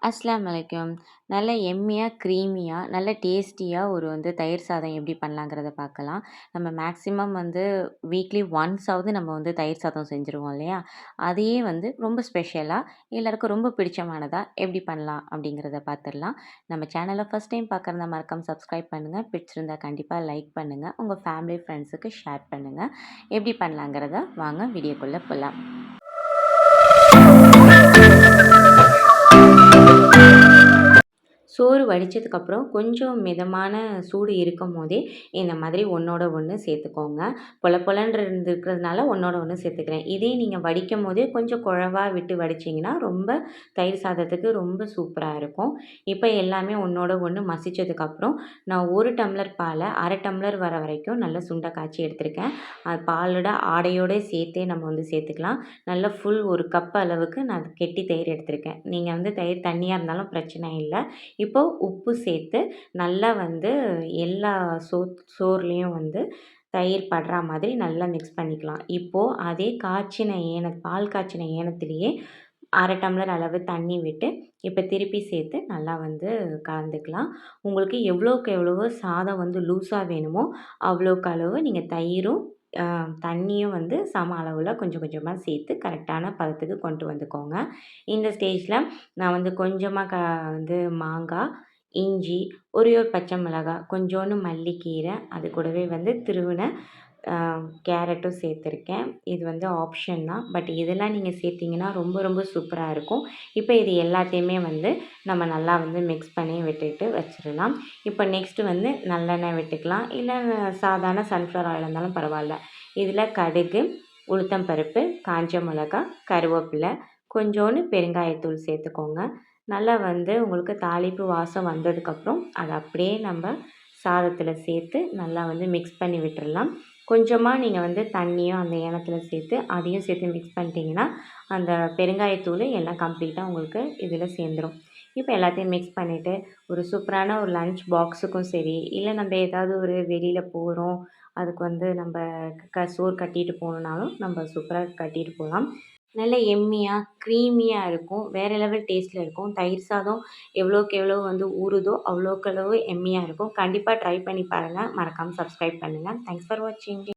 அஸ்ஸலாமு அலைக்கும். நல்ல எம்மியா, க்ரீமியா, நல்ல டேஸ்டியா ஒரு தயிர் சாதம் எப்படி பண்ணலாங்கிறத பார்க்கலாம். நம்ம மேக்ஸிமம் வீக்லி ஒன்ஸாவது நம்ம தயிர் சாதம் செஞ்சுருவோம் இல்லையா? அதையே ரொம்ப ஸ்பெஷலா, எல்லாருக்கும் ரொம்ப பிடிச்சமானதா எப்படி பண்ணலாம் அப்படிங்கிறத பார்த்துடலாம். நம்ம சேனல ஃபர்ஸ்ட் டைம் பார்க்குறதா மறக்காம சப்ஸ்கிரைப் பண்ணுங்க. பிடிச்சிருந்தா கண்டிப்பா லைக் பண்ணுங்க. உங்க ஃபேமிலி, ஃப்ரெண்ட்ஸுக்கு ஷேர் பண்ணுங்க. எப்படி பண்ணலாங்கிறத வாங்க வீடியோக்குள்ள போலாம். சோறு வடித்ததுக்கப்புறம் கொஞ்சம் மிதமான சூடு இருக்கும்போதே இந்த மாதிரி ஒன்றோட ஒன்று சேர்த்துக்கோங்க. பொல பொலன்னு இருக்கிறதுனால ஒன்றோட ஒன்று சேர்த்துக்கிறேன். இதே நீங்கள் வடிக்கும் போதே கொஞ்சம் குழவா விட்டு வடிச்சிங்கன்னா ரொம்ப தயிர் சாதத்துக்கு ரொம்ப சூப்பராக இருக்கும். இப்போ எல்லாமே ஒன்றோட ஒன்று மசித்ததுக்கப்புறம் நான் 1 டம்ளர் பாலை 1/2 டம்ளர் வர வரைக்கும் நல்லா சுண்ட காய்ச்சி எடுத்திருக்கேன். அது பாலோட ஆடையோடு சேர்த்தே நம்ம சேர்த்துக்கலாம். நல்லா ஃபுல் 1 கப் அளவுக்கு நான் கெட்டி தயிர் எடுத்திருக்கேன். நீங்கள் தயிர் தண்ணியாக இருந்தாலும் பிரச்சனை இல்லை. இப்போ உப்பு சேர்த்து நல்லா எல்லா சோறுலேயும் தயிர் படுற மாதிரி நல்லா மிக்ஸ் பண்ணிக்கலாம். இப்போது அதே பால் காய்ச்சின ஏனத்திலேயே 1/2 டம்ளர் அளவு தண்ணி விட்டு இப்போ திருப்பி சேர்த்து நல்லா கலந்துக்கலாம். உங்களுக்கு எவ்வளோக்கு எவ்வளவோ சாதம் லூஸாக வேணுமோ அவ்வளோக்கு அளவு நீங்கள் தயிரும் தண்ணியும் சம அளவில் கொஞ்சம் கொஞ்சமாக சேர்த்து கரெக்டான பதத்துக்கு கொண்டு வந்துக்கோங்க. இந்த ஸ்டேஜில் நான் கொஞ்சமாக மாங்காய், இஞ்சி, ஒரே ஒரு பச்சை மிளகாய், கொஞ்சோண்டு மல்லிக்கீரை, அது கூடவே திருவின கேரட்டும் சேர்த்துருக்கேன். இது ஆப்ஷன் தான். பட் இதெல்லாம் நீங்கள் சேர்த்திங்கன்னா ரொம்ப ரொம்ப சூப்பராக இருக்கும். இப்போ இது எல்லாத்தையுமே நம்ம நல்லா மிக்ஸ் பண்ணி விட்டுட்டு வச்சிடலாம். இப்போ நெக்ஸ்ட்டு நல்லெண்ணெய் விட்டுக்கலாம். இல்லை சாதாரண சன்ஃப்ளவர் ஆயில் இருந்தாலும் பரவாயில்ல. இதில் கடுகு, உளுத்தம் பருப்பு, காஞ்ச மிளகா, கருவேப்பிலை, கொஞ்சோண்டு பெருங்காயத்தூள் சேர்த்துக்கோங்க. நல்லா உங்களுக்கு தாளிப்பு வாசம் வந்ததுக்கப்புறம் அதை அப்படியே நம்ம சாதத்தில் சேர்த்து நல்லா மிக்ஸ் பண்ணி விட்டுறலாம். கொஞ்சமாக நீங்கள் தண்ணியும் அந்த ஏனத்தில் சேர்த்து அதையும் சேர்த்து மிக்ஸ் பண்ணிட்டீங்கன்னா அந்த பெருங்காயத்தூள் எல்லாம் கம்ப்ளீட்டாக உங்களுக்கு இதில் சேர்ந்துடும். இப்போ எல்லாத்தையும் மிக்ஸ் பண்ணிவிட்டு ஒரு சூப்பரான ஒரு லன்ச் பாக்ஸுக்கும் சரி, இல்லை நம்ம ஏதாவது ஒரு வெளியில் போகிறோம், அதுக்கு நம்ம சோறு கட்டிட்டு போகணுன்னாலும் நம்ம சூப்பராக கட்டிட்டு போகலாம். நல்ல எம்மியாக, க்ரீமியாக இருக்கும். வேறு லெவல் டேஸ்ட்டில் இருக்கும். தயிர் சாதம் எவ்வளோக்கு எவ்வளோ ஊறுதோ அவ்வளோக்கு அளவு எம்மியாக இருக்கும். கண்டிப்பாக ட்ரை பண்ணி பாருங்கள். மறக்காமல் சப்ஸ்கிரைப் பண்ணுங்கள். தேங்க்ஸ் ஃபார் வாட்சிங்.